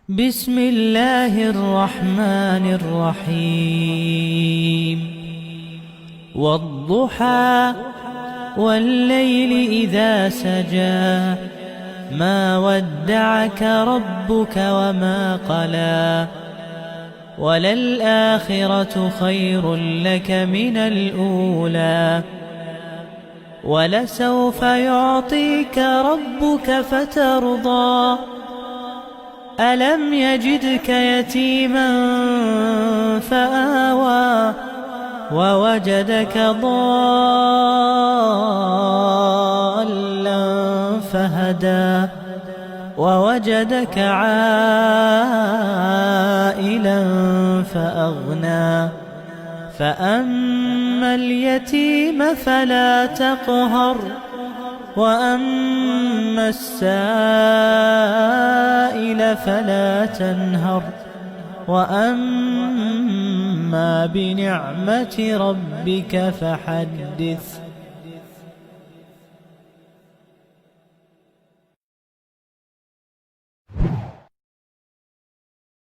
بسم الله الرحمن الرحيم والضحى والليل إذا سجى ما ودعك ربك وما قلى وللآخرة خير لك من الأولى ولسوف يعطيك ربك فترضى ألم يجدك يتيما فآوى ووجدك ضالا فهدى ووجدك عائلا فأغنى فأما اليتيم فلا تقهر وأما السائل فلا تنهر وأما بنعمة ربك فحدث.